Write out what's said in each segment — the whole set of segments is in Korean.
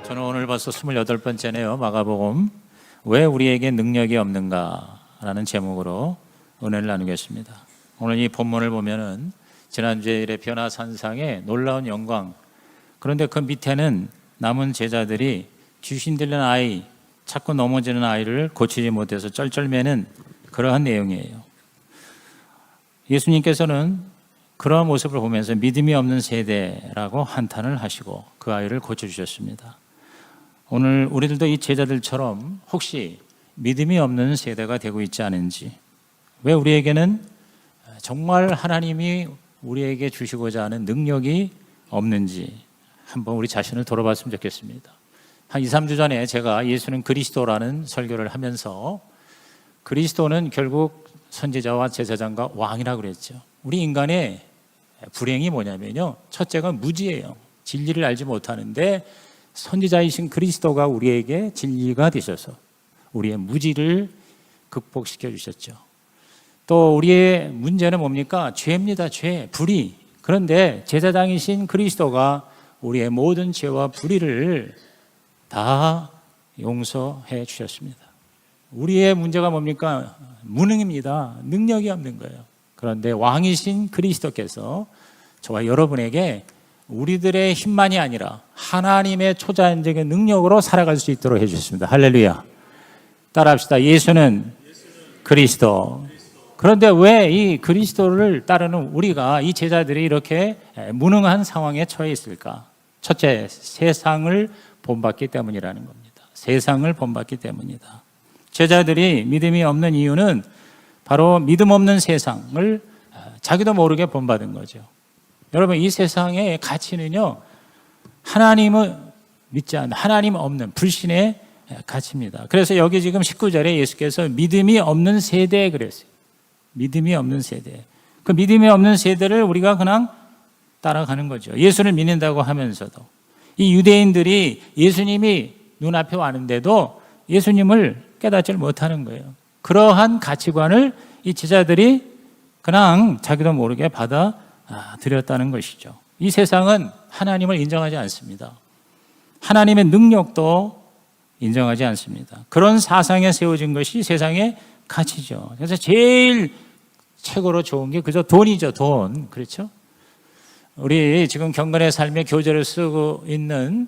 저는 오늘 벌써 28번째네요. 마가복음 왜 우리에게 능력이 없는가라는 제목으로 은혜를 나누겠습니다. 오늘 이 본문을 보면은 지난주에 변화산상의 놀라운 영광, 그런데 그 밑에는 남은 제자들이 귀신 들린 아이, 자꾸 넘어지는 아이를 고치지 못해서 쩔쩔매는 그러한 내용이에요. 예수님께서는 그러한 모습을 보면서 믿음이 없는 세대라고 한탄을 하시고 그 아이를 고쳐주셨습니다. 오늘 우리들도 이 제자들처럼 혹시 믿음이 없는 세대가 되고 있지 않은지, 왜 우리에게는 정말 하나님이 우리에게 주시고자 하는 능력이 없는지 한번 우리 자신을 돌아봤으면 좋겠습니다. 한 2, 3주 전에 제가 예수는 그리스도라는 설교를 하면서 그리스도는 결국 선지자와 제사장과 왕이라고 그랬죠. 우리 인간의 불행이 뭐냐면요, 첫째가 무지예요. 진리를 알지 못하는데 선지자이신 그리스도가 우리에게 진리가 되셔서 우리의 무지를 극복시켜 주셨죠. 또 우리의 문제는 뭡니까? 죄입니다. 죄, 불의. 그런데 제사장이신 그리스도가 우리의 모든 죄와 불의를 다 용서해 주셨습니다. 우리의 문제가 뭡니까? 무능입니다. 능력이 없는 거예요. 그런데 왕이신 그리스도께서 저와 여러분에게 우리들의 힘만이 아니라 하나님의 초자연적인 능력으로 살아갈 수 있도록 해주셨습니다. 할렐루야. 따라합시다. 예수는 그리스도. 그런데 왜 이 그리스도를 따르는 우리가, 이 제자들이 이렇게 무능한 상황에 처해 있을까? 첫째, 세상을 본받기 때문이라는 겁니다. 세상을 본받기 때문이다. 제자들이 믿음이 없는 이유는 바로 믿음 없는 세상을 자기도 모르게 본받은 거죠. 여러분, 이 세상의 가치는요, 하나님을 믿지 않는, 하나님 없는 불신의 가치입니다. 그래서 여기 지금 19절에 예수께서 믿음이 없는 세대 그랬어요. 믿음이 없는 세대. 그 믿음이 없는 세대를 우리가 그냥 따라가는 거죠. 예수를 믿는다고 하면서도. 이 유대인들이 예수님이 눈앞에 왔는데도 예수님을 깨닫지 못하는 거예요. 그러한 가치관을 이 제자들이 그냥 자기도 모르게 받아들였다는 것이죠. 이 세상은 하나님을 인정하지 않습니다. 하나님의 능력도 인정하지 않습니다. 그런 사상에 세워진 것이 세상의 가치죠. 그래서 제일 최고로 좋은 게 그저 돈이죠. 돈. 그렇죠? 우리 지금 경건의 삶의 교재를 쓰고 있는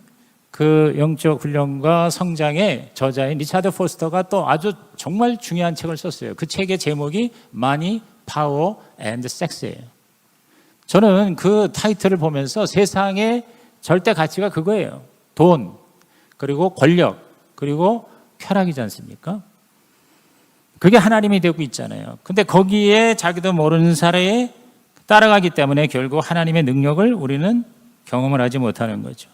그 영적 훈련과 성장의 저자인 리차드 포스터가 또 아주 정말 중요한 책을 썼어요. 그 책의 제목이 Money, Power and Sex예요. 저는 그 타이틀을 보면서 세상의 절대 가치가 그거예요. 돈, 그리고 권력, 그리고 쾌락이지 않습니까? 그게 하나님이 되고 있잖아요. 근데 거기에 자기도 모르는 사례에 따라가기 때문에 결국 하나님의 능력을 우리는 경험을 하지 못하는 거죠.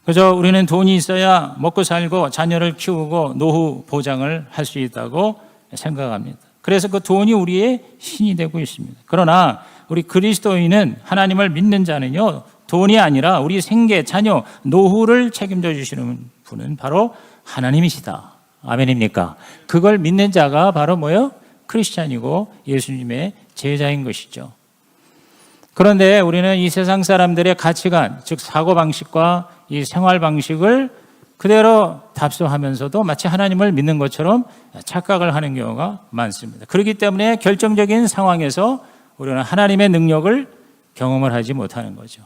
그저 우리는 돈이 있어야 먹고 살고 자녀를 키우고 노후 보장을 할 수 있다고 생각합니다. 그래서 그 돈이 우리의 신이 되고 있습니다. 그러나 우리 그리스도인은, 하나님을 믿는 자는요, 돈이 아니라 우리 생계, 자녀, 노후를 책임져 주시는 분은 바로 하나님이시다. 아멘입니까? 그걸 믿는 자가 바로 뭐예요? 크리스찬이고 예수님의 제자인 것이죠. 그런데 우리는 이 세상 사람들의 가치관, 즉 사고방식과 이 생활방식을 그대로 답습하면서도 마치 하나님을 믿는 것처럼 착각을 하는 경우가 많습니다. 그렇기 때문에 결정적인 상황에서 우리는 하나님의 능력을 경험을 하지 못하는 거죠.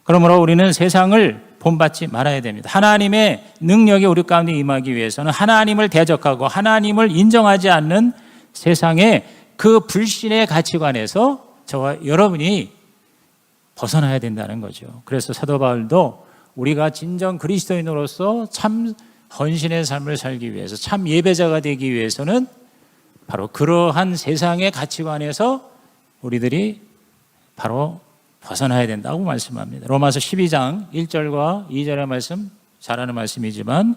그러므로 우리는 세상을 본받지 말아야 됩니다. 하나님의 능력이 우리 가운데 임하기 위해서는 하나님을 대적하고 하나님을 인정하지 않는 세상의 그 불신의 가치관에서 저와 여러분이 벗어나야 된다는 거죠. 그래서 사도 바울도 우리가 진정 그리스도인으로서 참 헌신의 삶을 살기 위해서, 참 예배자가 되기 위해서는 바로 그러한 세상의 가치관에서 우리들이 바로 벗어나야 된다고 말씀합니다. 로마서 12장 1절과 2절의 말씀, 잘 아는 말씀이지만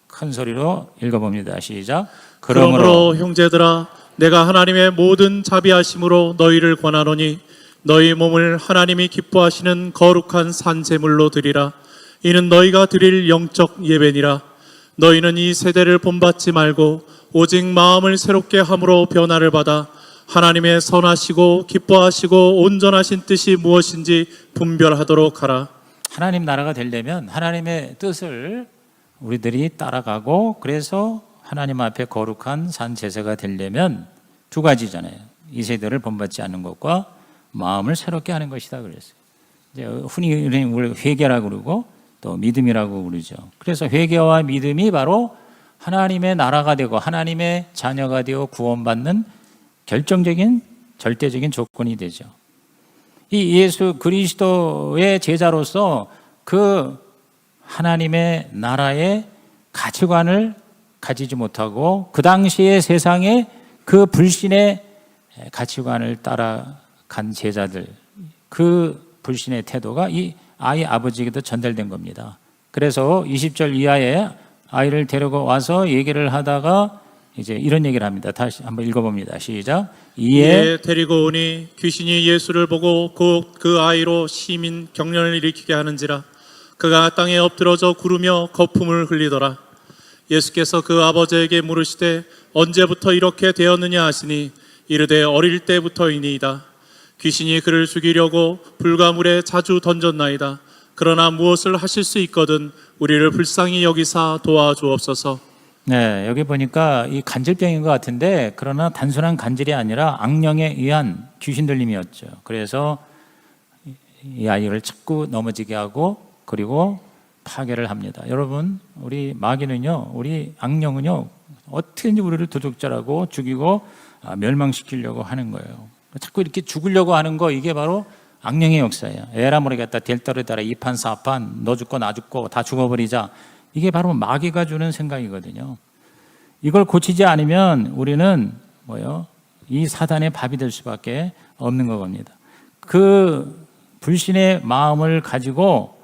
큰 소리로 읽어봅니다. 시작. 그러므로 형제들아, 내가 하나님의 모든 자비하심으로 너희를 권하노니 너희 몸을 하나님이 기뻐하시는 거룩한 산제물로 드리라. 이는 너희가 드릴 영적 예배니라. 너희는 이 세대를 본받지 말고 오직 마음을 새롭게 함으로 변화를 받아 하나님의 선하시고 기뻐하시고 온전하신 뜻이 무엇인지 분별하도록 하라. 하나님 나라가 되려면 하나님의 뜻을 우리들이 따라가고, 그래서 하나님 앞에 거룩한 산 제사가 되려면 두 가지잖아요. 이 세대를 본받지 않는 것과 마음을 새롭게 하는 것이다 그랬어요. 이제 흔히 우리 회개라고 그러고 또 믿음이라고 그러죠. 그래서 회개와 믿음이 바로 하나님의 나라가 되고 하나님의 자녀가 되어 구원받는 결정적인 절대적인 조건이 되죠. 이 예수 그리스도의 제자로서 그 하나님의 나라의 가치관을 가지지 못하고 그 당시의 세상의 그 불신의 가치관을 따라간 제자들, 그 불신의 태도가 이 아이 아버지에게도 전달된 겁니다. 그래서 20절 이하에 아이를 데리고 와서 얘기를 하다가 이제 이런 얘기를 합니다. 다시 한번 읽어봅니다. 시작. 이에 데리고 오니 귀신이 예수를 보고 곧 그 아이로 심인 경련을 일으키게 하는지라 그가 땅에 엎드러져 구르며 거품을 흘리더라. 예수께서 그 아버지에게 물으시되 언제부터 이렇게 되었느냐 하시니 이르되 어릴 때부터이니이다. 귀신이 그를 죽이려고 불과 물에 자주 던졌나이다. 그러나 무엇을 하실 수 있거든 우리를 불쌍히 여기사 도와주옵소서. 네, 여기 보니까 이 간질병인 것 같은데, 그러나 단순한 간질이 아니라 악령에 의한 귀신 들림이었죠. 그래서 이 아이를 자꾸 넘어지게 하고 그리고 파괴를 합니다. 여러분, 우리 마귀는요, 우리 악령은요, 어떻게든지 우리를 도둑질하고 죽이고 멸망시키려고 하는 거예요. 자꾸 이렇게 죽으려고 하는 거, 이게 바로 악령의 역사예요. 에라 모르겠다, 될 따르 따라 이판 사판, 너 죽고 나 죽고 다 죽어버리자. 이게 바로 마귀가 주는 생각이거든요. 이걸 고치지 않으면 우리는 이 사단의 밥이 될 수밖에 없는 겁니다. 그 불신의 마음을 가지고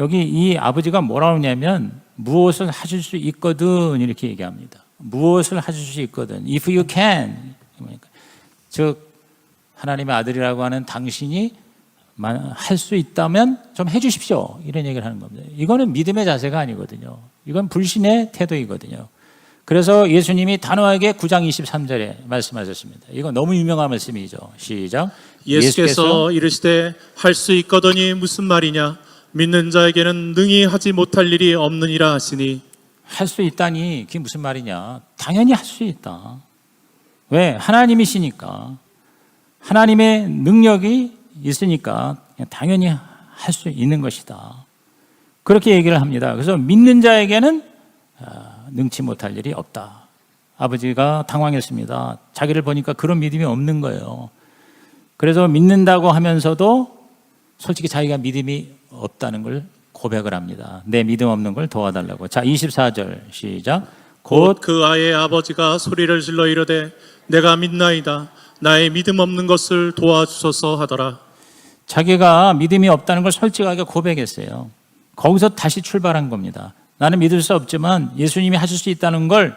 여기 이 아버지가 뭐라고 하냐면 무엇을 하실 수 있거든 이렇게 얘기합니다. 무엇을 하실 수 있거든. If you can. 즉 하나님의 아들이라고 하는 당신이 할 수 있다면 좀 해주십시오. 이런 얘기를 하는 겁니다. 이거는 믿음의 자세가 아니거든요. 이건 불신의 태도이거든요. 그래서 예수님이 단호하게 9장 23절에 말씀하셨습니다. 이거 너무 유명한 말씀이죠. 시작. 예수께서 이르시되 할 수 있거든이 무슨 말이냐? 믿는 자에게는 능히 하지 못할 일이 없느니라 하시니. 할 수 있다니 그게 무슨 말이냐? 당연히 할 수 있다. 왜? 하나님이시니까. 하나님의 능력이 있으니까 당연히 할 수 있는 것이다. 그렇게 얘기를 합니다. 그래서 믿는 자에게는 능치 못할 일이 없다. 아버지가 당황했습니다. 자기를 보니까 그런 믿음이 없는 거예요. 그래서 믿는다고 하면서도 솔직히 자기가 믿음이 없다는 걸 고백을 합니다. 내 믿음 없는 걸 도와달라고. 자, 24절 시작. 곧 그 아이의 아버지가 소리를 질러 이르되 내가 믿나이다. 나의 믿음 없는 것을 도와주소서 하더라. 자기가 믿음이 없다는 걸 솔직하게 고백했어요. 거기서 다시 출발한 겁니다. 나는 믿을 수 없지만 예수님이 하실 수 있다는 걸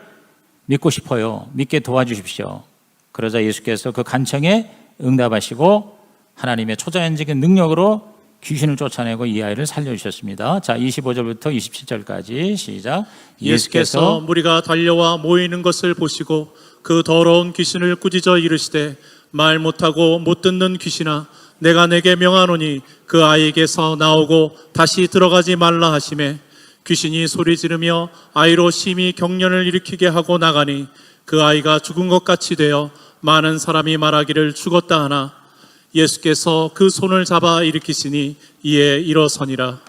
믿고 싶어요. 믿게 도와주십시오. 그러자 예수께서 그 간청에 응답하시고 하나님의 초자연적인 능력으로 귀신을 쫓아내고 이 아이를 살려주셨습니다. 자, 25절부터 27절까지 시작. 예수께서 무리가 달려와 모이는 것을 보시고 그 더러운 귀신을 꾸짖어 이르시되 말 못하고 못 듣는 귀신아 내가 내게 명하노니 그 아이에게서 나오고 다시 들어가지 말라 하시매 귀신이 소리 지르며 아이로 심히 경련을 일으키게 하고 나가니 그 아이가 죽은 것 같이 되어 많은 사람이 말하기를 죽었다 하나 예수께서 그 손을 잡아 일으키시니 이에 일어서니라.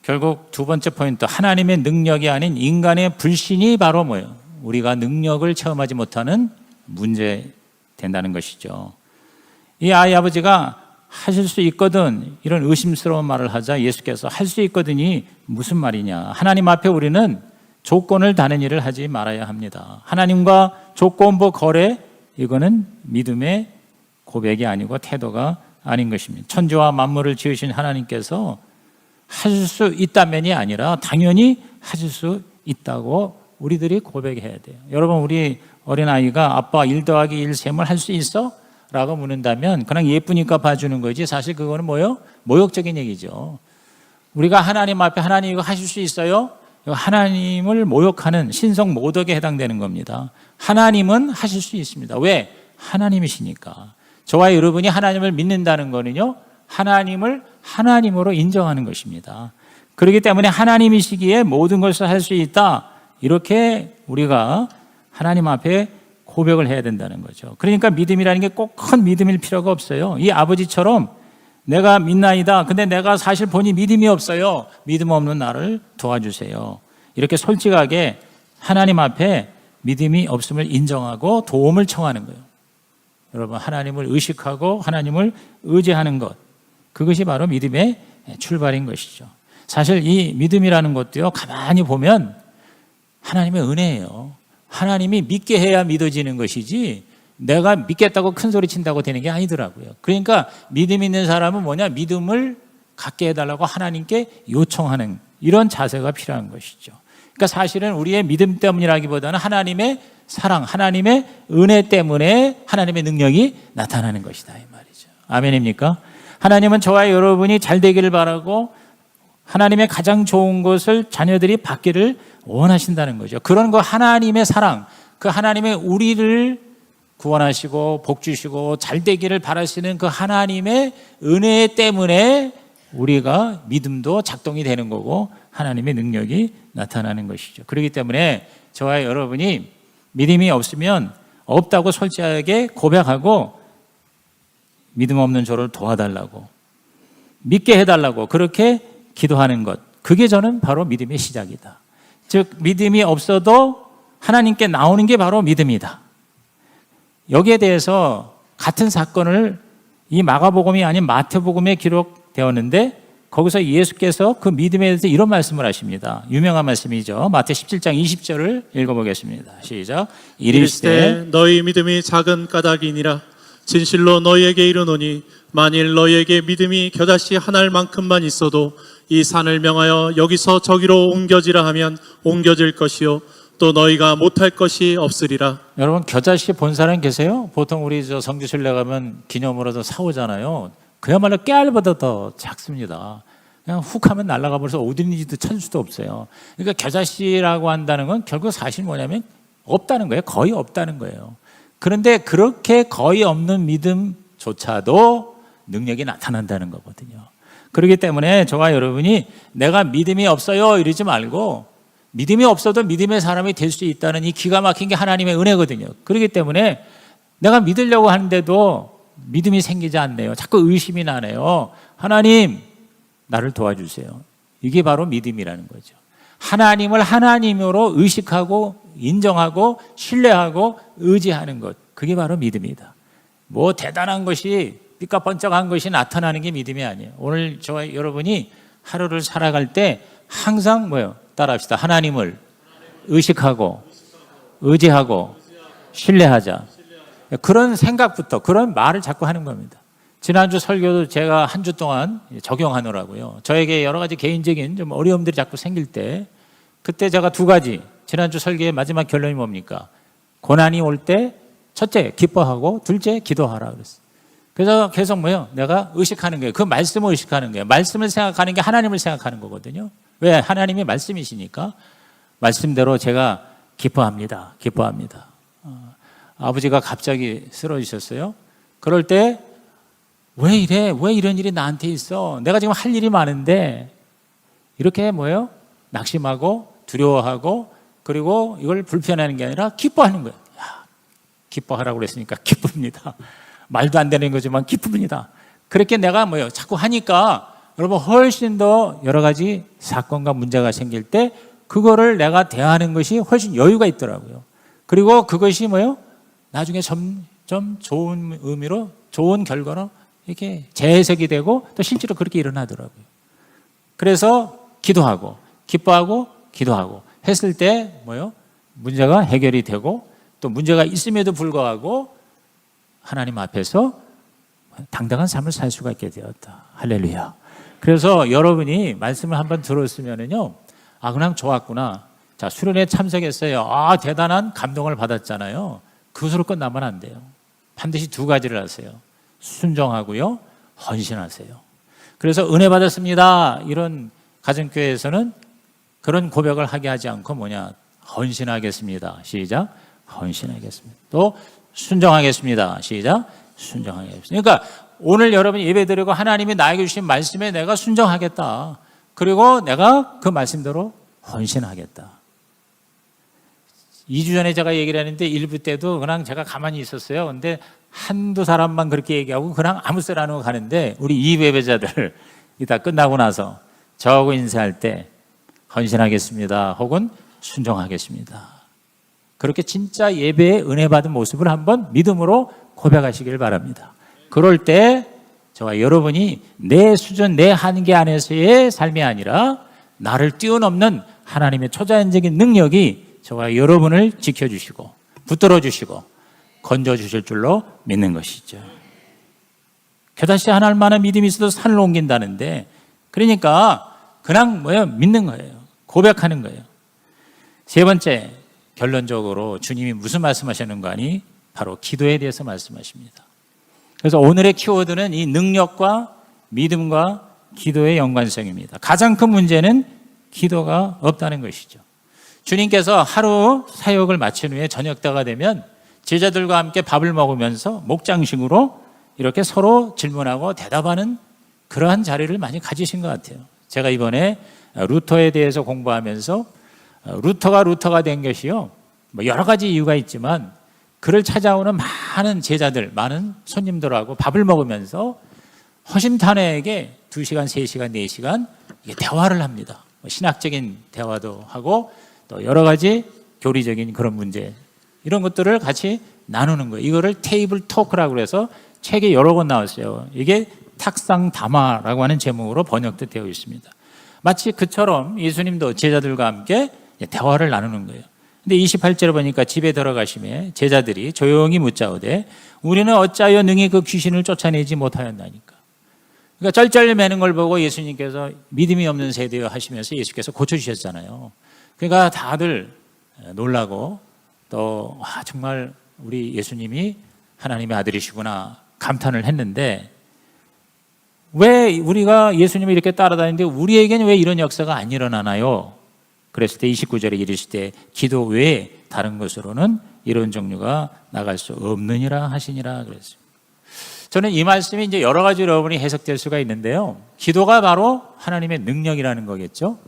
결국 두 번째 포인트, 하나님의 능력이 아닌 인간의 불신이 바로 뭐예요? 우리가 능력을 체험하지 못하는 문제 된다는 것이죠. 이 아이 아버지가 하실 수 있거든 이런 의심스러운 말을 하자 예수께서 할 수 있거든이 무슨 말이냐. 하나님 앞에 우리는 조건을 다는 일을 하지 말아야 합니다. 하나님과 조건부 거래, 이거는 믿음의 고백이 아니고 태도가 아닌 것입니다. 천지와 만물을 지으신 하나님께서 하실 수 있다면이 아니라 당연히 하실 수 있다고 우리들이 고백해야 돼요. 여러분, 우리 어린아이가 아빠 1 더하기 1 셈을 할 수 있어? 라고 묻는다면 그냥 예쁘니까 봐주는 거지 사실 그거는 뭐예요? 모욕적인 얘기죠. 우리가 하나님 앞에 하나님 이거 하실 수 있어요? 하나님을 모욕하는 신성 모독에 해당되는 겁니다. 하나님은 하실 수 있습니다. 왜? 하나님이시니까. 저와 여러분이 하나님을 믿는다는 거는요, 하나님을 하나님으로 인정하는 것입니다. 그렇기 때문에 하나님이시기에 모든 것을 할 수 있다. 이렇게 우리가 하나님 앞에 고백을 해야 된다는 거죠. 그러니까 믿음이라는 게 꼭 큰 믿음일 필요가 없어요. 이 아버지처럼 내가 믿나이다. 근데 내가 사실 본인 믿음이 없어요. 믿음 없는 나를 도와주세요. 이렇게 솔직하게 하나님 앞에 믿음이 없음을 인정하고 도움을 청하는 거예요. 여러분, 하나님을 의식하고 하나님을 의지하는 것, 그것이 바로 믿음의 출발인 것이죠. 사실 이 믿음이라는 것도요, 가만히 보면 하나님의 은혜예요. 하나님이 믿게 해야 믿어지는 것이지 내가 믿겠다고 큰 소리 친다고 되는 게 아니더라고요. 그러니까 믿음 있는 사람은 뭐냐? 믿음을 갖게 해달라고 하나님께 요청하는 이런 자세가 필요한 것이죠. 그러니까 사실은 우리의 믿음 때문이라기보다는 하나님의 사랑, 하나님의 은혜 때문에 하나님의 능력이 나타나는 것이다, 이 말이죠. 아멘입니까? 하나님은 저와 여러분이 잘 되기를 바라고 하나님의 가장 좋은 것을 자녀들이 받기를 원하신다는 거죠. 그런 거 하나님의 사랑, 그 하나님의 우리를 구원하시고 복 주시고 잘 되기를 바라시는 그 하나님의 은혜 때문에 우리가 믿음도 작동이 되는 거고 하나님의 능력이 나타나는 것이죠. 그렇기 때문에 저와 여러분이 믿음이 없으면 없다고 솔직하게 고백하고 믿음 없는 저를 도와달라고, 믿게 해달라고 그렇게 기도하는 것, 그게 저는 바로 믿음의 시작이다. 즉 믿음이 없어도 하나님께 나오는 게 바로 믿음이다. 여기에 대해서 같은 사건을 이 마가복음이 아닌 마태복음에 기록되었는데 거기서 예수께서 그 믿음에 대해서 이런 말씀을 하십니다. 유명한 말씀이죠. 마태 17장 20절을 읽어보겠습니다. 시작. 이르시되 너희 믿음이 작은 까닭이니라. 진실로 너희에게 이르노니 만일 너희에게 믿음이 겨자씨 한 알만큼만 있어도 이 산을 명하여 여기서 저기로 옮겨지라 하면 옮겨질 것이요 또 너희가 못할 것이 없으리라. 여러분, 겨자씨 본 사람 계세요? 보통 우리 저 성지순례 가면 기념으로도 사오잖아요. 그야말로 깨알보다 더 작습니다. 그냥 훅 하면 날아가 버려서 어디 있는지도 찾을 수도 없어요. 그러니까 겨자씨라고 한다는 건 결국 사실 뭐냐면 없다는 거예요. 거의 없다는 거예요. 그런데 그렇게 거의 없는 믿음조차도 능력이 나타난다는 거거든요. 그렇기 때문에 저와 여러분이 내가 믿음이 없어요 이러지 말고 믿음이 없어도 믿음의 사람이 될 수 있다는 이 기가 막힌 게 하나님의 은혜거든요. 그렇기 때문에 내가 믿으려고 하는데도 믿음이 생기지 않네요. 자꾸 의심이 나네요. 하나님, 나를 도와주세요. 이게 바로 믿음이라는 거죠. 하나님을 하나님으로 의식하고 인정하고 신뢰하고 의지하는 것, 그게 바로 믿음이다. 뭐 대단한 것이 삐까번쩍한 것이 나타나는 게 믿음이 아니에요. 오늘 저와 여러분이 하루를 살아갈 때 항상 뭐예요? 따라합시다. 하나님을 의식하고 의지하고 신뢰하자. 그런 생각부터, 그런 말을 자꾸 하는 겁니다. 지난주 설교도 제가 한 주 동안 적용하느라고요. 저에게 여러 가지 개인적인 좀 어려움들이 자꾸 생길 때 그때 제가 두 가지, 지난주 설교의 마지막 결론이 뭡니까? 고난이 올 때 첫째 기뻐하고 둘째 기도하라 그랬어요. 그래서 계속 뭐예요? 내가 의식하는 거예요. 그 말씀을 의식하는 거예요. 말씀을 생각하는 게 하나님을 생각하는 거거든요. 왜? 하나님이 말씀이시니까. 말씀대로 제가 기뻐합니다. 기뻐합니다. 아버지가 갑자기 쓰러지셨어요. 그럴 때 왜 이래? 왜 이런 일이 나한테 있어? 내가 지금 할 일이 많은데 이렇게 뭐예요? 낙심하고 두려워하고 그리고 이걸 불편해하는 게 아니라 기뻐하는 거예요. 야, 기뻐하라고 그랬으니까 기쁩니다. 말도 안 되는 거지만 기쁩니다. 그렇게 내가 뭐예요? 자꾸 하니까 여러분 훨씬 더 여러 가지 사건과 문제가 생길 때 그거를 내가 대하는 것이 훨씬 여유가 있더라고요. 그리고 그것이 뭐예요? 나중에 점점 좋은 의미로 좋은 결과로 이렇게 재해석이 되고 또 실제로 그렇게 일어나더라고요. 그래서 기도하고 기뻐하고 기도하고 했을 때 뭐예요? 문제가 해결이 되고 또 문제가 있음에도 불구하고 하나님 앞에서 당당한 삶을 살 수가 있게 되었다. 할렐루야. 그래서 여러분이 말씀을 한번 들었으면은요, 아, 그냥 좋았구나. 자, 수련회 참석했어요. 아, 대단한 감동을 받았잖아요. 그것으로 끝나면 안 돼요. 반드시 두 가지를 하세요. 순종하고요, 헌신하세요. 그래서 은혜 받았습니다. 이런 가정교회에서는 그런 고백을 하게 하지 않고 뭐냐? 헌신하겠습니다. 시작. 헌신하겠습니다. 또 순종하겠습니다. 시작. 순종하겠습니다. 그러니까 오늘 여러분 예배드리고 하나님이 나에게 주신 말씀에 내가 순종하겠다. 그리고 내가 그 말씀대로 헌신하겠다. 2주 전에 제가 얘기를 했는데 1부 때도 그냥 제가 가만히 있었어요. 근데 한두 사람만 그렇게 얘기하고 그냥 아무 말 안 하고 가는데 우리 이 예배자들 이따 끝나고 나서 저하고 인사할 때 헌신하겠습니다. 혹은 순종하겠습니다. 그렇게 진짜 예배에 은혜 받은 모습을 한번 믿음으로 고백하시길 바랍니다. 그럴 때 저와 여러분이 내 수준, 내 한계 안에서의 삶이 아니라 나를 뛰어넘는 하나님의 초자연적인 능력이 저와 여러분을 지켜주시고 붙들어주시고 건져주실 줄로 믿는 것이죠. 겨다시 하나 할 만한 믿음이 있어도 산을 옮긴다는데, 그러니까 그냥 믿는 거예요. 고백하는 거예요. 세 번째, 결론적으로 주님이 무슨 말씀하시는 거 아니? 바로 기도에 대해서 말씀하십니다. 그래서 오늘의 키워드는 이 능력과 믿음과 기도의 연관성입니다. 가장 큰 문제는 기도가 없다는 것이죠. 주님께서 하루 사역을 마친 후에 저녁 때가 되면 제자들과 함께 밥을 먹으면서 목장식으로 이렇게 서로 질문하고 대답하는 그러한 자리를 많이 가지신 것 같아요. 제가 이번에 루터에 대해서 공부하면서 루터가 된 것이요, 여러 가지 이유가 있지만 그를 찾아오는 많은 제자들, 많은 손님들하고 밥을 먹으면서 허심탄회하게 2시간, 3시간, 4시간 대화를 합니다. 신학적인 대화도 하고 또 여러 가지 교리적인 그런 문제, 이런 것들을 같이 나누는 거예요. 이거를 테이블 토크라고 해서 책에 여러 권 나왔어요. 이게 탁상담화라고 하는 제목으로 번역도 되어 있습니다. 마치 그처럼 예수님도 제자들과 함께 대화를 나누는 거예요. 근데 28절에 보니까 집에 들어가시매 제자들이 조용히 묻자오되 우리는 어찌하여 능히 그 귀신을 쫓아내지 못하였나니까. 그러니까 쩔쩔매는 걸 보고 예수님께서 믿음이 없는 세대여 하시면서 예수께서 고쳐주셨잖아요. 그러니까 다들 놀라고 또 정말 우리 예수님이 하나님의 아들이시구나 감탄을 했는데, 왜 우리가 예수님을 이렇게 따라다니는데 우리에게는 왜 이런 역사가 안 일어나나요? 그랬을 때 29절에 이르실 때 기도 외에 다른 것으로는 이런 종류가 나갈 수 없느니라 하시니라 그랬어요. 저는 이 말씀이 이제 여러 가지로 여러분이 해석될 수가 있는데요. 기도가 바로 하나님의 능력이라는 거겠죠.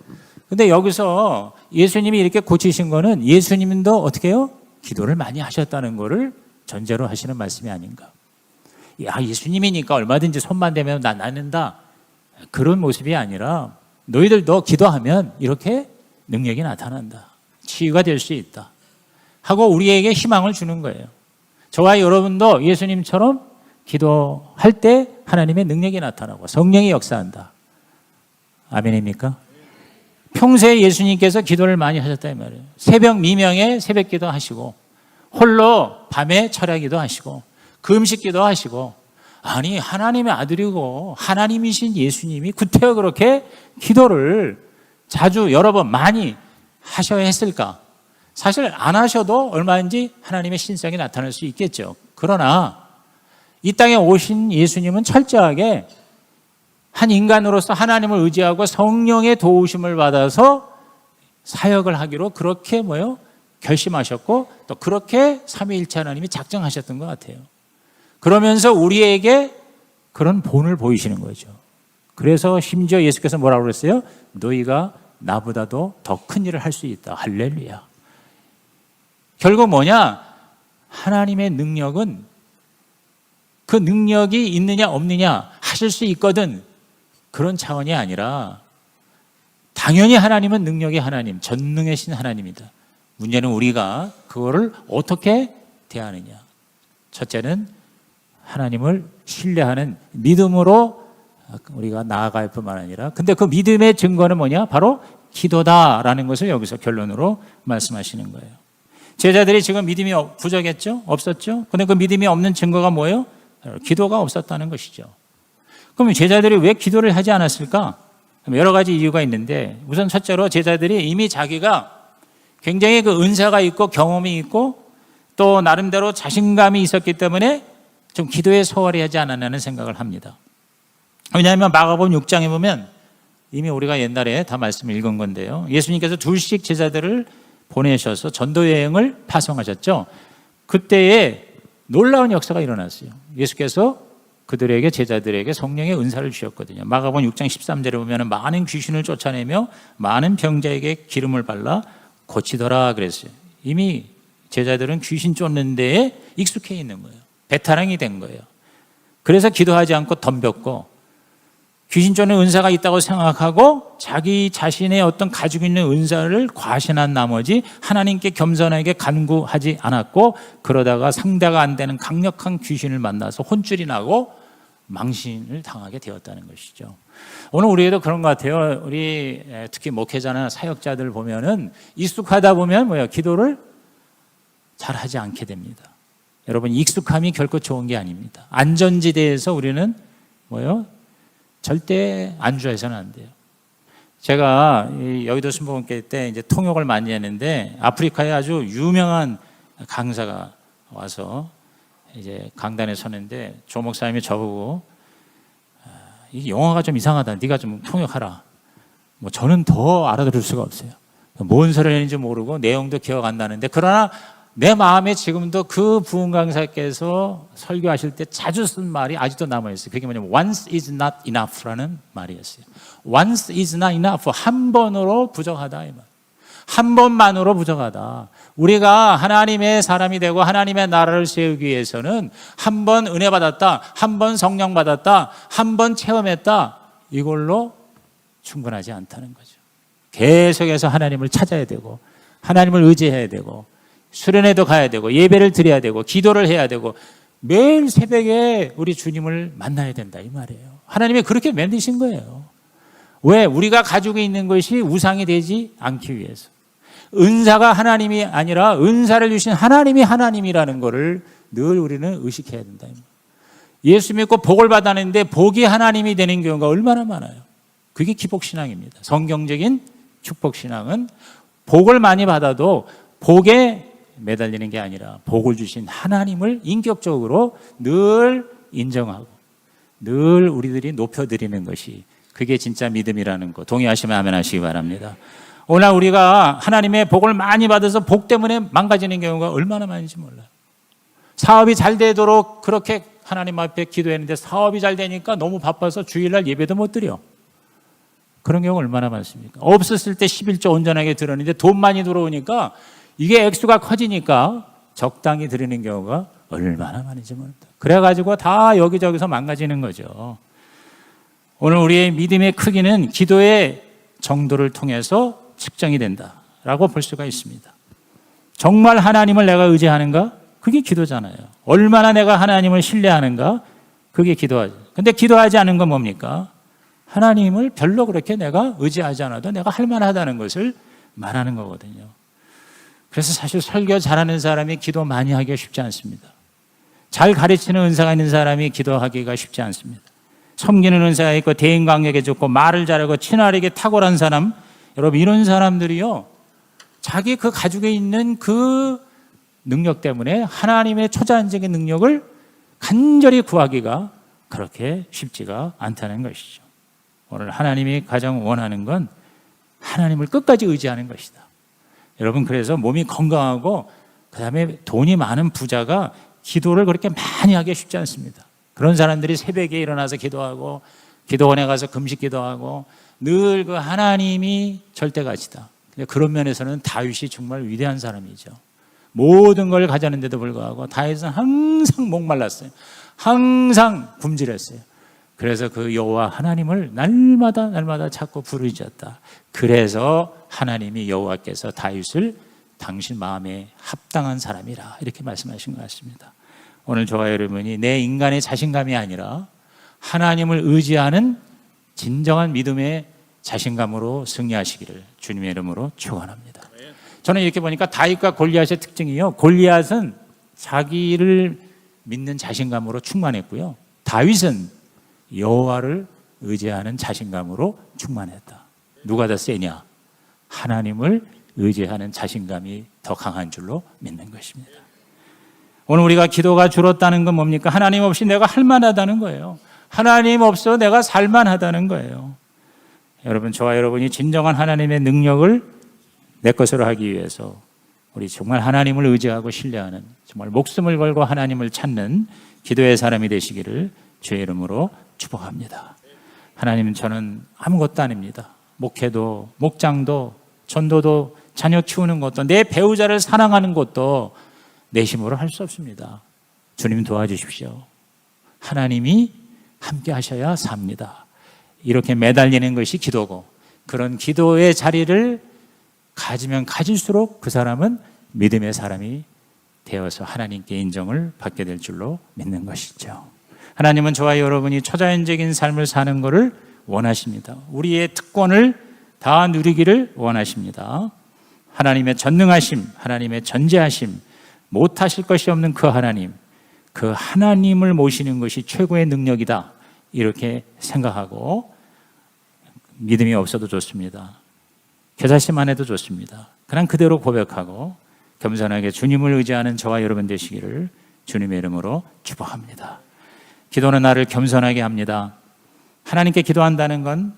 근데 여기서 예수님이 이렇게 고치신 거는 예수님도 어떻게 해요? 기도를 많이 하셨다는 거를 전제로 하시는 말씀이 아닌가. 예수님이니까 얼마든지 손만 대면 나 낫는다, 그런 모습이 아니라 너희들도 기도하면 이렇게 능력이 나타난다, 치유가 될 수 있다 하고 우리에게 희망을 주는 거예요. 저와 여러분도 예수님처럼 기도할 때 하나님의 능력이 나타나고 성령이 역사한다. 아멘입니까? 평소에 예수님께서 기도를 많이 하셨다 이 말이에요. 새벽 미명에 새벽 기도 하시고 홀로 밤에 철야기도 하시고 금식기도 하시고, 아니 하나님의 아들이고 하나님이신 예수님이 구태여 그렇게 기도를 자주 여러 번 많이 하셔야 했을까? 사실 안 하셔도 얼마든지 하나님의 신성이 나타날 수 있겠죠. 그러나 이 땅에 오신 예수님은 철저하게 한 인간으로서 하나님을 의지하고 성령의 도우심을 받아서 사역을 하기로 그렇게 결심하셨고 또 그렇게 삼위일체 하나님이 작정하셨던 것 같아요. 그러면서 우리에게 그런 본을 보이시는 거죠. 그래서 심지어 예수께서 뭐라고 그랬어요? 너희가 나보다도 더 큰 일을 할 수 있다. 할렐루야. 결국 뭐냐? 하나님의 능력은 그 능력이 있느냐 없느냐 하실 수 있거든, 그런 차원이 아니라 당연히 하나님은 능력의 하나님, 전능하신 하나님이다. 문제는 우리가 그거를 어떻게 대하느냐. 첫째는 하나님을 신뢰하는 믿음으로 우리가 나아갈 뿐만 아니라, 근데 그 믿음의 증거는 뭐냐? 바로 기도다라는 것을 여기서 결론으로 말씀하시는 거예요. 제자들이 지금 믿음이 부족했죠? 없었죠? 근데 그 믿음이 없는 증거가 뭐예요? 기도가 없었다는 것이죠. 그럼 제자들이 왜 기도를 하지 않았을까? 여러 가지 이유가 있는데, 우선 첫째로 제자들이 이미 자기가 굉장히 그 은사가 있고 경험이 있고 또 나름대로 자신감이 있었기 때문에 좀 기도에 소홀히 하지 않았냐는 생각을 합니다. 왜냐하면 마가복음 6장에 보면 이미 우리가 옛날에 다 말씀을 읽은 건데요, 예수님께서 둘씩 제자들을 보내셔서 전도여행을 파송하셨죠. 그때에 놀라운 역사가 일어났어요. 예수께서 그들에게 제자들에게 성령의 은사를 주셨거든요. 마가복음 6장 13절에 보면 많은 귀신을 쫓아내며 많은 병자에게 기름을 발라 고치더라 그랬어요. 이미 제자들은 귀신 쫓는 데에 익숙해 있는 거예요. 베테랑이 된 거예요. 그래서 기도하지 않고 덤볐고 귀신 쫓는 은사가 있다고 생각하고 자기 자신의 어떤 가지고 있는 은사를 과신한 나머지 하나님께 겸손하게 간구하지 않았고 그러다가 상대가 안 되는 강력한 귀신을 만나서 혼쭐이 나고 망신을 당하게 되었다는 것이죠. 오늘 우리에도 그런 것 같아요. 우리 특히 목회자나 사역자들 보면은 익숙하다 보면 기도를 잘 하지 않게 됩니다. 여러분 익숙함이 결코 좋은 게 아닙니다. 안전지대에서 우리는 절대 안주해서는 안 돼요. 제가 여의도 순복음교회 때 이제 통역을 많이 했는데 아프리카에 아주 유명한 강사가 와서 이제 강단에 서는데 조 목사님이 저보고 이 영어가 좀 이상하다. 네가 좀 통역하라. 저는 더 알아들을 수가 없어요. 뭔 소리를 했는지 모르고 내용도 기억 안 나는데 그러나 내 마음에 지금도 그 부흥 강사께서 설교하실 때 자주 쓴 말이 아직도 남아있어요. 그게 뭐냐면 once is not enough라는 말이었어요. once is not enough. 한 번으로 부족하다 이 말. 한 번만으로 부족하다. 우리가 하나님의 사람이 되고 하나님의 나라를 세우기 위해서는 한 번 은혜 받았다, 한 번 성령 받았다, 한 번 체험했다, 이걸로 충분하지 않다는 거죠. 계속해서 하나님을 찾아야 되고 하나님을 의지해야 되고 수련회도 가야 되고 예배를 드려야 되고 기도를 해야 되고 매일 새벽에 우리 주님을 만나야 된다 이 말이에요. 하나님이 그렇게 만드신 거예요. 왜? 우리가 가지고 있는 것이 우상이 되지 않기 위해서. 은사가 하나님이 아니라 은사를 주신 하나님이 하나님이라는 것을 늘 우리는 의식해야 된다. 예수 믿고 복을 받았는데 복이 하나님이 되는 경우가 얼마나 많아요. 그게 기복신앙입니다. 성경적인 축복신앙은 복을 많이 받아도 복에 매달리는 게 아니라 복을 주신 하나님을 인격적으로 늘 인정하고 늘 우리들이 높여드리는 것이 그게 진짜 믿음이라는 거 동의하시면 아멘 하시기 바랍니다. 오늘 우리가 하나님의 복을 많이 받아서 복 때문에 망가지는 경우가 얼마나 많은지 몰라요. 사업이 잘 되도록 그렇게 하나님 앞에 기도했는데 사업이 잘 되니까 너무 바빠서 주일날 예배도 못 드려. 그런 경우가 얼마나 많습니까? 없었을 때 11조 온전하게 들었는데 돈 많이 들어오니까 이게 액수가 커지니까 적당히 드리는 경우가 얼마나 많은지 모릅니다. 그래가지고 다 여기저기서 망가지는 거죠. 오늘 우리의 믿음의 크기는 기도의 정도를 통해서 측정이 된다라고 볼 수가 있습니다. 정말 하나님을 내가 의지하는가? 그게 기도잖아요. 얼마나 내가 하나님을 신뢰하는가? 그게 기도하죠. 근데 기도하지 않은 건 뭡니까? 하나님을 별로 그렇게 내가 의지하지 않아도 내가 할 만하다는 것을 말하는 거거든요. 그래서 사실 설교 잘하는 사람이 기도 많이 하기가 쉽지 않습니다. 잘 가르치는 은사가 있는 사람이 기도하기가 쉽지 않습니다. 섬기는 은사가 있고 대인 관계가 좋고 말을 잘하고 친화력이 탁월한 사람, 여러분 이런 사람들이요 자기 그 가지고 있는 그 능력 때문에 하나님의 초자연적인 능력을 간절히 구하기가 그렇게 쉽지가 않다는 것이죠. 오늘 하나님이 가장 원하는 건 하나님을 끝까지 의지하는 것이다. 여러분 그래서 몸이 건강하고 그다음에 돈이 많은 부자가 기도를 그렇게 많이 하기 쉽지 않습니다. 그런 사람들이 새벽에 일어나서 기도하고 기도원에 가서 금식 기도하고 늘 그 하나님이 절대가치다. 그런 면에서는 다윗이 정말 위대한 사람이죠. 모든 걸 가졌는데도 불구하고 다윗은 항상 목말랐어요. 항상 굶주렸어요. 그래서 그 여호와 하나님을 날마다 찾고 부르짖었다. 그래서 하나님이 여호와께서 다윗을 당신 마음에 합당한 사람이라 이렇게 말씀하신 것 같습니다. 오늘 저와 여러분이 내 인간의 자신감이 아니라 하나님을 의지하는 진정한 믿음의 자신감으로 승리하시기를 주님의 이름으로 축원합니다. 저는 이렇게 보니까 다윗과 골리앗의 특징이요. 골리앗은 자기를 믿는 자신감으로 충만했고요. 다윗은 여호와를 의지하는 자신감으로 충만했다. 누가 더 세냐? 하나님을 의지하는 자신감이 더 강한 줄로 믿는 것입니다. 오늘 우리가 기도가 줄었다는 건 뭡니까? 하나님 없이 내가 할 만하다는 거예요. 하나님 없어 내가 살만하다는 거예요. 여러분, 저와 여러분이 진정한 하나님의 능력을 내 것으로 하기 위해서 우리 정말 하나님을 의지하고 신뢰하는 정말 목숨을 걸고 하나님을 찾는 기도의 사람이 되시기를 주의 이름으로 축복합니다. 하나님, 저는 아무것도 아닙니다. 목회도, 목장도, 전도도, 자녀 키우는 것도, 내 배우자를 사랑하는 것도 내 힘으로 할 수 없습니다. 주님 도와주십시오. 하나님이 함께 하셔야 삽니다. 이렇게 매달리는 것이 기도고, 그런 기도의 자리를 가지면 가질수록 그 사람은 믿음의 사람이 되어서 하나님께 인정을 받게 될 줄로 믿는 것이죠. 하나님은 저와 여러분이 초자연적인 삶을 사는 것을 원하십니다. 우리의 특권을 다 누리기를 원하십니다. 하나님의 전능하심, 하나님의 전지하심, 못하실 것이 없는 그 하나님, 그 하나님을 모시는 것이 최고의 능력이다, 이렇게 생각하고 믿음이 없어도 좋습니다. 겨자씨 안 해도 좋습니다. 그냥 그대로 고백하고 겸손하게 주님을 의지하는 저와 여러분 되시기를 주님의 이름으로 축복합니다. 기도는 나를 겸손하게 합니다. 하나님께 기도한다는 건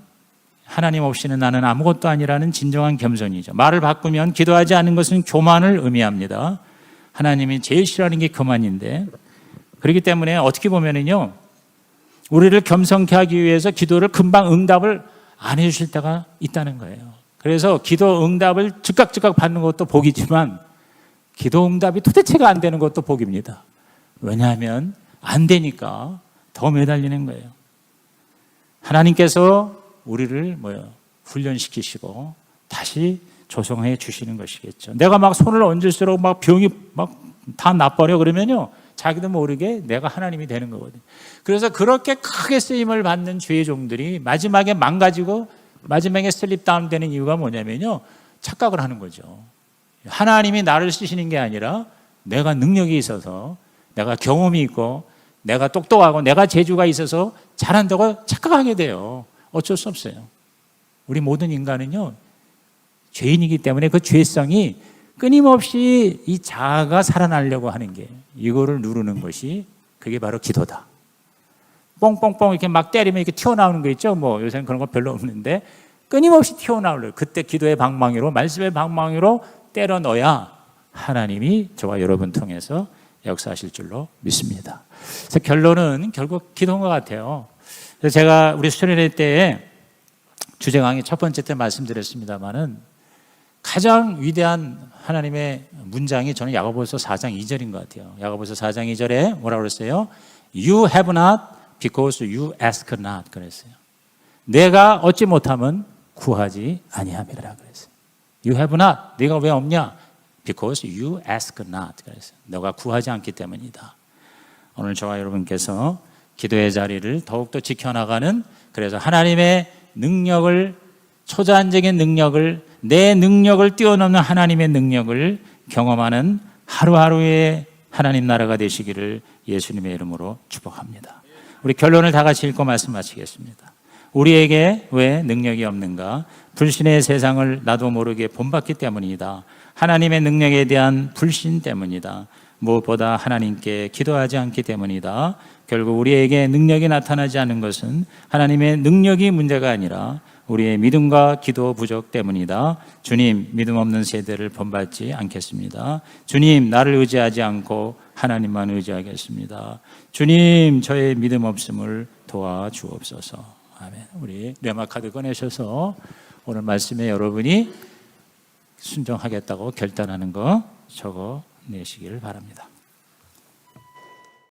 하나님 없이는 나는 아무것도 아니라는 진정한 겸손이죠. 말을 바꾸면 기도하지 않는 것은 교만을 의미합니다. 하나님이 제일 싫어하는 게 교만인데, 그렇기 때문에 어떻게 보면은요, 우리를 겸손케 하기 위해서 기도를 금방 응답을 안 해주실 때가 있다는 거예요. 그래서 기도 응답을 즉각 받는 것도 복이지만 기도 응답이 도대체가 안 되는 것도 복입니다. 왜냐하면 안 되니까 더 매달리는 거예요. 하나님께서 우리를 훈련시키시고 다시 조성해 주시는 것이겠죠. 내가 막 손을 얹을수록 막 병이 막 다 나버려 그러면요, 자기도 모르게 내가 하나님이 되는 거거든요. 그래서 그렇게 크게 쓰임을 받는 주의 종들이 마지막에 망가지고 마지막에 슬립 다운 되는 이유가 뭐냐면요, 착각을 하는 거죠. 하나님이 나를 쓰시는 게 아니라 내가 능력이 있어서, 내가 경험이 있고, 내가 똑똑하고, 내가 재주가 있어서 잘한다고 착각하게 돼요. 어쩔 수 없어요. 우리 모든 인간은요, 죄인이기 때문에 그 죄성이 끊임없이 이 자아가 살아나려고 하는 게, 이거를 누르는 것이 그게 바로 기도다. 뽕뽕뽕 이렇게 막 때리면 이렇게 튀어나오는 거 있죠. 요새는 그런 거 별로 없는데 끊임없이 튀어나오려고, 그때 기도의 방망이로, 말씀의 방망이로 때려 넣어야 하나님이 저와 여러분 통해서 역사하실 줄로 믿습니다. 그래서 결론은 결국 기도인 것 같아요. 그래서 제가 우리 수련회 때에 주제 강의 첫 번째 때 말씀드렸습니다마는 가장 위대한 하나님의 문장이 저는 야고보서 4장 2절인 것 같아요. 야고보서 4장 2절에 뭐라고 그랬어요? You have not because you ask not 그랬어요. 내가 얻지 못하면 구하지 아니함이라 그랬어요. You have not, 네가 왜 없냐? Because you ask not 그랬어요. 너가 구하지 않기 때문이다. 오늘 저와 여러분께서 기도의 자리를 더욱더 지켜나가는, 그래서 하나님의 능력을, 초자연적인 능력을, 내 능력을 뛰어넘는 하나님의 능력을 경험하는 하루하루의 하나님 나라가 되시기를 예수님의 이름으로 축복합니다. 우리 결론을 다 같이 읽고 말씀 마치겠습니다. 우리에게 왜 능력이 없는가? 불신의 세상을 나도 모르게 본받기 때문이다. 하나님의 능력에 대한 불신 때문이다. 무엇보다 하나님께 기도하지 않기 때문이다. 결국 우리에게 능력이 나타나지 않는 것은 하나님의 능력이 문제가 아니라 우리의 믿음과 기도 부족 때문이다. 주님, 믿음 없는 세대를 본받지 않겠습니다. 주님, 나를 의지하지 않고 하나님만 의지하겠습니다. 주님, 저의 믿음 없음을 도와주옵소서. 아멘. 우리 레마 카드 꺼내셔서 오늘 말씀에 여러분이 순종하겠다고 결단하는 거 적어 내시기를 바랍니다.